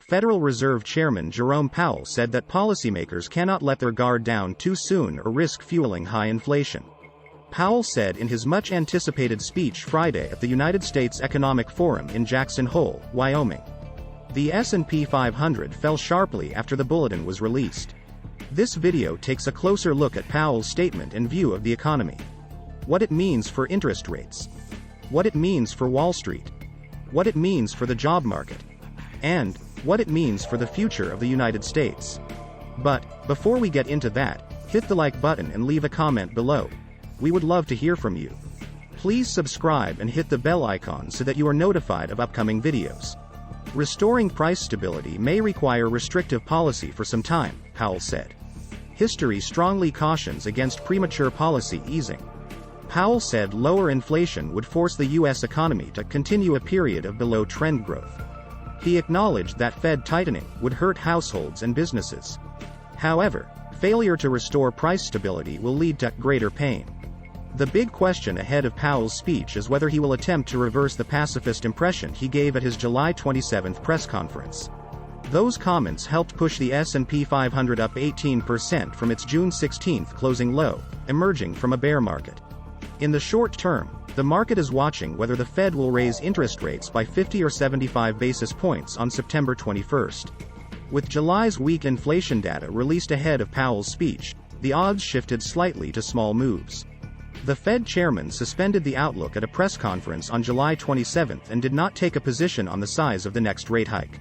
Federal Reserve Chairman Jerome Powell said that policymakers cannot let their guard down too soon or risk fueling high inflation. Powell said in his much-anticipated speech Friday at the United States Economic Forum in Jackson Hole, Wyoming. The S&P 500 fell sharply after the bulletin was released. This video takes a closer look at Powell's statement in view of the economy. What it means for interest rates. What it means for Wall Street. What it means for the job market. And what it means for the future of the United States. But, before we get into that, hit the like button and leave a comment below. We would love to hear from you. Please subscribe and hit the bell icon so that you are notified of upcoming videos. Restoring price stability may require restrictive policy for some time, Powell said. History strongly cautions against premature policy easing. Powell said lower inflation would force the U.S. economy to continue a period of below-trend growth. He acknowledged that Fed tightening would hurt households and businesses. However, failure to restore price stability will lead to greater pain. The big question ahead of Powell's speech is whether he will attempt to reverse the pacifist impression he gave at his July 27 press conference. Those comments helped push the S&P 500 up 18% from its June 16 closing low, emerging from a bear market. In the short term, the market is watching whether the Fed will raise interest rates by 50 or 75 basis points on September 21. With July's weak inflation data released ahead of Powell's speech, the odds shifted slightly to small moves. The Fed chairman suspended the outlook at a press conference on July 27 and did not take a position on the size of the next rate hike.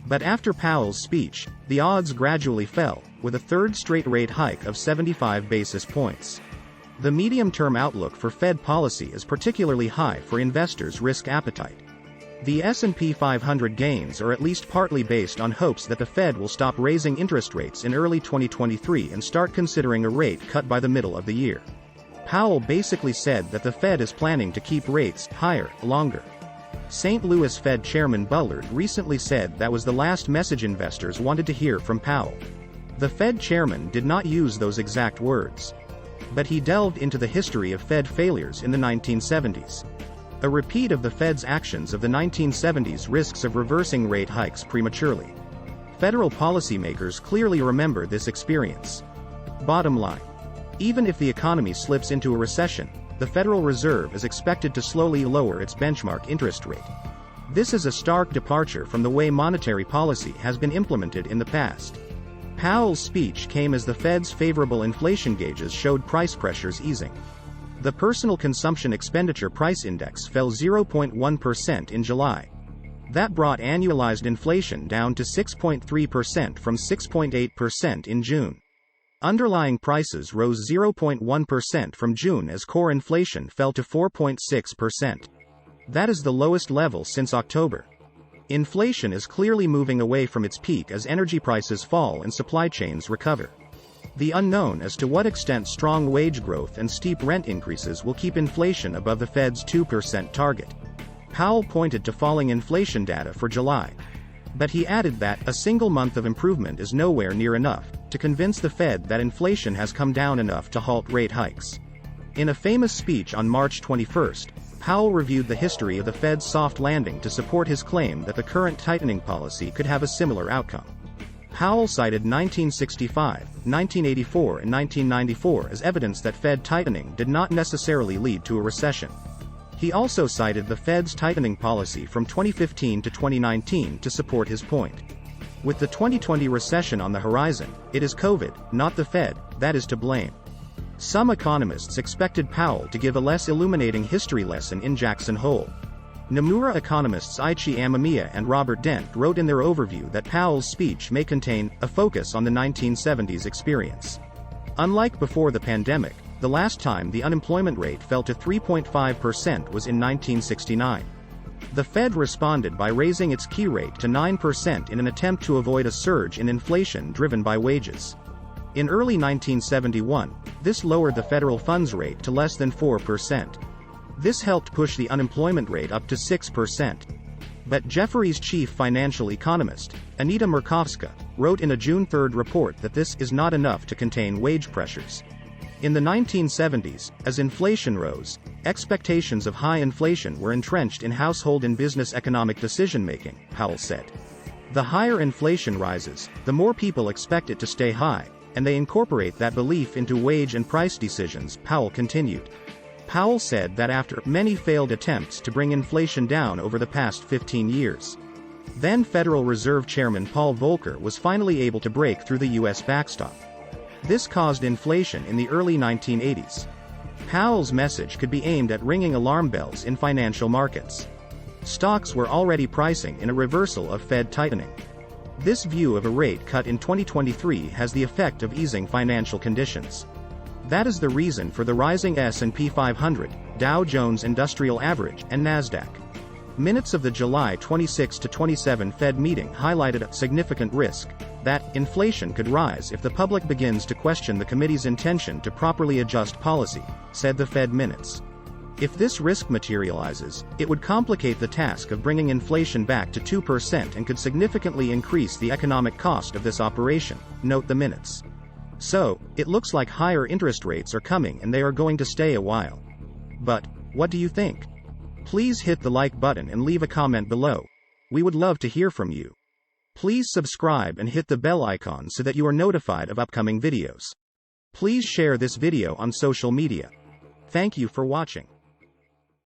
But after Powell's speech, the odds gradually fell, with a third straight rate hike of 75 basis points. The medium-term outlook for Fed policy is particularly high for investors' risk appetite. The S&P 500 gains are at least partly based on hopes that the Fed will stop raising interest rates in early 2023 and start considering a rate cut by the middle of the year. Powell basically said that the Fed is planning to keep rates higher, longer. St. Louis Fed Chairman Bullard recently said that was the last message investors wanted to hear from Powell. The Fed chairman did not use those exact words. But he delved into the history of Fed failures in the 1970s. A repeat of the Fed's actions of the 1970s risks of reversing rate hikes prematurely. Federal policymakers clearly remember this experience. Bottom line. Even if the economy slips into a recession, the Federal Reserve is expected to slowly lower its benchmark interest rate. This is a stark departure from the way monetary policy has been implemented in the past. Powell's speech came as the Fed's favorable inflation gauges showed price pressures easing. The Personal Consumption Expenditure Price Index fell 0.1% in July. That brought annualized inflation down to 6.3% from 6.8% in June. Underlying prices rose 0.1% from June as core inflation fell to 4.6%. That is the lowest level since October. Inflation is clearly moving away from its peak as energy prices fall and supply chains recover. The unknown as to what extent strong wage growth and steep rent increases will keep inflation above the Fed's 2% target. Powell pointed to falling inflation data for July. But he added that a single month of improvement is nowhere near enough to convince the Fed that inflation has come down enough to halt rate hikes. In a famous speech on March 21, Powell reviewed the history of the Fed's soft landing to support his claim that the current tightening policy could have a similar outcome. Powell cited 1965, 1984 and 1994 as evidence that Fed tightening did not necessarily lead to a recession. He also cited the Fed's tightening policy from 2015 to 2019 to support his point. With the 2020 recession on the horizon, it is COVID, not the Fed, that is to blame. Some economists expected Powell to give a less illuminating history lesson in Jackson Hole. Nomura economists Aichi Amamiya and Robert Dent wrote in their overview that Powell's speech may contain a focus on the 1970s experience. Unlike before the pandemic, the last time the unemployment rate fell to 3.5% was in 1969. The Fed responded by raising its key rate to 9% in an attempt to avoid a surge in inflation driven by wages. In early 1971, this lowered the federal funds rate to less than 4%. This helped push the unemployment rate up to 6%. But Jefferies' chief financial economist, Anita Murkowska, wrote in a June 3 report that this is not enough to contain wage pressures. In the 1970s, as inflation rose, expectations of high inflation were entrenched in household and business economic decision-making, Powell said. The higher inflation rises, the more people expect it to stay high, and they incorporate that belief into wage and price decisions, Powell continued. Powell said that after many failed attempts to bring inflation down over the past 15 years, then Federal Reserve Chairman Paul Volcker was finally able to break through the U.S. backstop. This caused inflation in the early 1980s. Powell's message could be aimed at ringing alarm bells in financial markets. Stocks were already pricing in a reversal of Fed tightening. This view of a rate cut in 2023 has the effect of easing financial conditions. That is the reason for the rising S&P 500, Dow Jones Industrial Average, and Nasdaq. Minutes of the July 26-27 Fed meeting highlighted a significant risk that inflation could rise if the public begins to question the committee's intention to properly adjust policy, said the Fed minutes. If this risk materializes, it would complicate the task of bringing inflation back to 2% and could significantly increase the economic cost of this operation, note the minutes. So, it looks like higher interest rates are coming and they are going to stay a while. But, what do you think? Please hit the like button and leave a comment below. We would love to hear from you. Please subscribe and hit the bell icon so that you are notified of upcoming videos. Please share this video on social media. Thank you for watching.